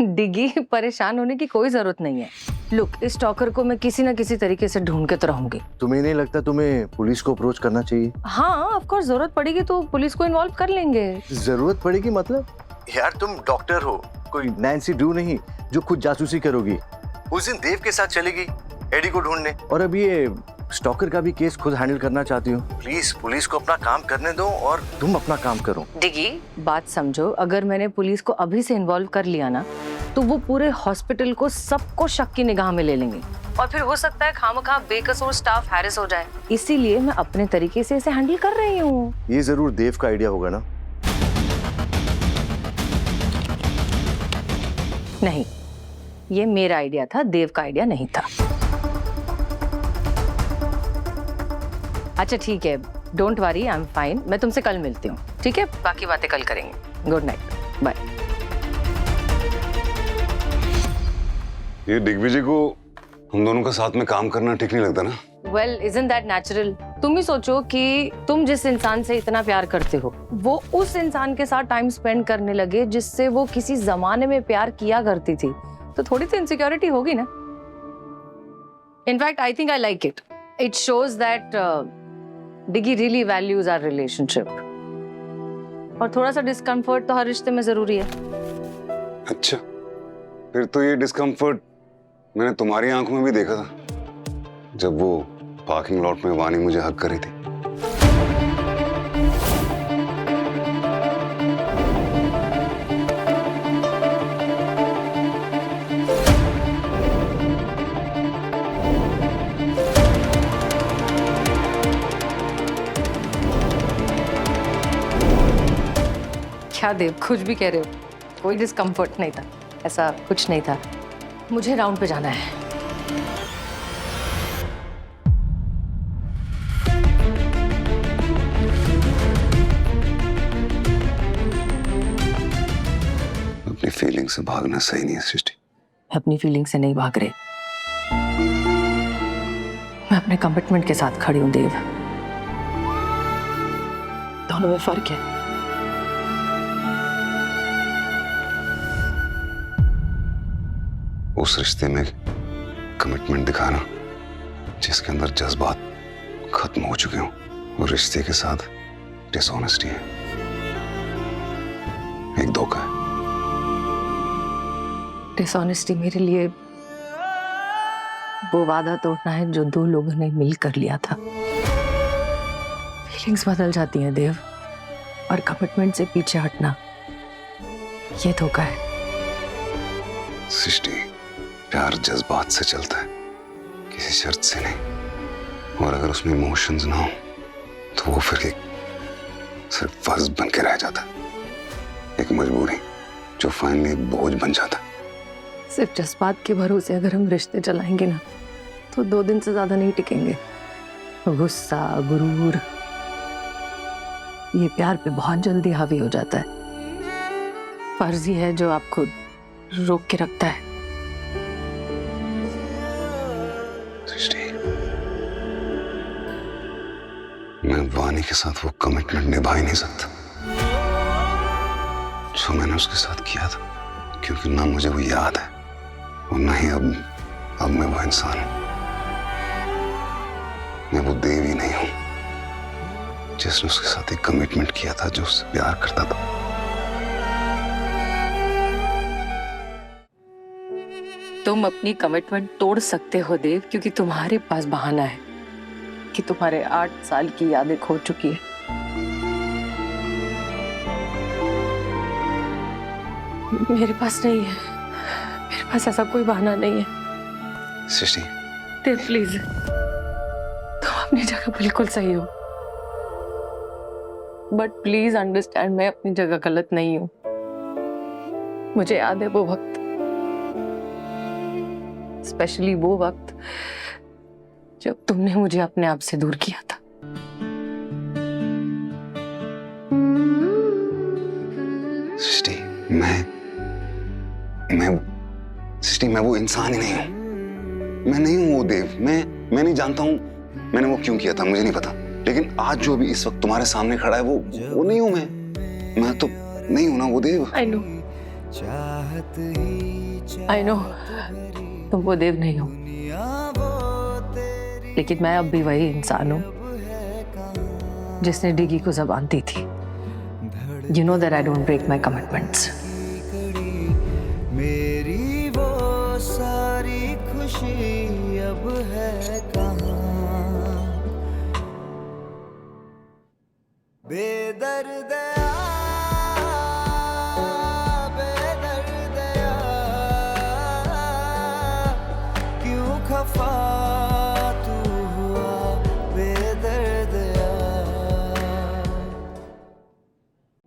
डिगी, परेशान होने की कोई जरूरत नहीं है। लुक, इस स्टॉकर को मैं किसी ना किसी तरीके से ढूंढ के तो रहूंगी। तुम्हें नहीं लगता तुम्हें पुलिस को अप्रोच करना चाहिए? हाँ ऑफ कोर्स, जरूरत पड़ेगी तो पुलिस को इन्वॉल्व कर लेंगे। जरूरत पड़ेगी मतलब? यार तुम डॉक्टर हो, कोई नैन्सी ड्रू नहीं जो खुद जासूसी करोगी। उस दिन देव के साथ चलेगी एडी को ढूंढने, और अब ये स्टॉकर का भी केस खुद हैंडल करना चाहती हूँ। प्लीज पुलिस को अपना काम करने दो और तुम अपना काम करो। डिगी, बात समझो, अगर मैंने पुलिस को अभी से इन्वॉल्व कर लिया ना तो वो पूरे हॉस्पिटल को सबको शक की निगाह में ले लेंगे और फिर हो सकता है खामखा बेकसूर स्टाफ हैरेस हो जाए। इसीलिए मैं अपने तरीके से इसे हैंडल कर रही हूँ। ये जरूर देव का आइडिया होगा ना? नहीं, ये मेरा आइडिया था, देव का आइडिया नहीं था। अच्छा ठीक है, don't worry, I am fine. मैं तुमसे कल मिलती हूँ, ठीक है? बाकी बातें कल करेंगे। Good night, bye. ये दिग्विजय को हम दोनों का साथ में काम करना ठीक नहीं लगता ना? Well, isn't that natural? तुम ही सोचो कि तुम जिस इंसान से इतना प्यार करते हो वो उस इंसान के साथ टाइम स्पेंड करने लगे जिससे वो किसी जमाने में प्यार किया करती थी, तो थोड़ी सी इनसिक्योरिटी होगी ना। In fact I think I like it. It shows that Diggy really values our relationship, और थोड़ा सा डिस्कम्फर्ट तो हर रिश्ते में जरूरी है। अच्छा, फिर तो ये डिस्कम्फर्ट मैंने तुम्हारी आंखों में भी देखा था जब वो पार्किंग लॉट में वानी मुझे हक करी थी। क्या देव, कुछ भी कह रहे हो? कोई डिस्कम्फर्ट नहीं था, ऐसा कुछ नहीं था। मुझे राउंड पे जाना है। अपनी फीलिंग से भागना सही नहीं है सृष्टि। अपनी फीलिंग से नहीं भाग रहे, मैं अपने कमिटमेंट के साथ खड़ी हूं देव। दोनों में फर्क है। उस रिश्ते में कमिटमेंट दिखाना जिसके अंदर जज्बात खत्म हो चुके हों, और रिश्ते के साथ डिसऑनेस्टी है, एक धोखा है। डिसऑनेस्टी मेरे लिए वो वादा तोड़ना है जो दो लोगों ने मिलकर लिया था। फीलिंग्स बदल जाती हैं देव, और कमिटमेंट से पीछे हटना ये धोखा है। सृष्टि, प्यार जज्बात से चलता है, किसी शर्त से नहीं। और अगर उसमें इमोशंस ना हो तो वो फिर एक सिर्फ फर्ज बन के रह जाता है, एक मजबूरी जो फाइनली एक बोझ बन जाता है। सिर्फ जज्बात के भरोसे अगर हम रिश्ते चलाएंगे ना तो 2 दिन से ज्यादा नहीं टिकेंगे। गुस्सा, गुरूर, ये प्यार पे बहुत जल्दी हावी हो जाता है। फर्ज ही है जो आपको रोक के रखता है। सृष्टि, मैं वानी के साथ वो कमिटमेंट निभा ही नहीं सकता जो मैंने उसके साथ किया था, क्योंकि ना मुझे वो याद है और ना ही अब मैं वो इंसान हूं। मैं वो देव ही नहीं हूं जिसने उसके साथ एक कमिटमेंट किया था, जो उससे प्यार करता था। तुम अपनी कमिटमेंट तोड़ सकते हो देव, क्योंकि तुम्हारे पास बहाना है कि तुम्हारे 8 साल की यादें खो चुकी है। मेरे पास नहीं है, मेरे पास ऐसा कोई बहाना नहीं है। सृष्टि, देव प्लीज, तुम अपनी जगह बिल्कुल सही हो, बट प्लीज अंडरस्टैंड, मैं अपनी जगह गलत नहीं हूं। मुझे याद है वो वक्त, स्पेशली वो वक्त जब तुमने मुझे अपने आप से दूर किया था। सृष्टि, सृष्टि, मैं वो इंसान ही नहीं हूं। मैं नहीं हूं वो देव। मैं नहीं जानता हूं मैंने वो क्यों किया था, मुझे नहीं पता। लेकिन आज जो भी इस वक्त तुम्हारे सामने खड़ा है वो नहीं हूं मैं तो नहीं हूं ना वो देव। I know. चाहत ही आई नो तुम वो देव नहीं हो, लेकिन मैं अब भी वही इंसान हूँ जिसने डिगी को ज़बान दी थी। You know that I don't break my commitments. मेरी वो सारी खुशी अब है कहाँ, बेदर्दया बेदर्दया क्यों खफा तू हुआ बेदर्दया,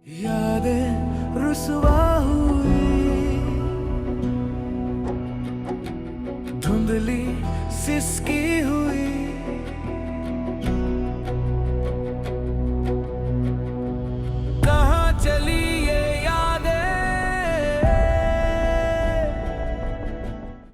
यादें रुसवा हुई धुंधली सिसकी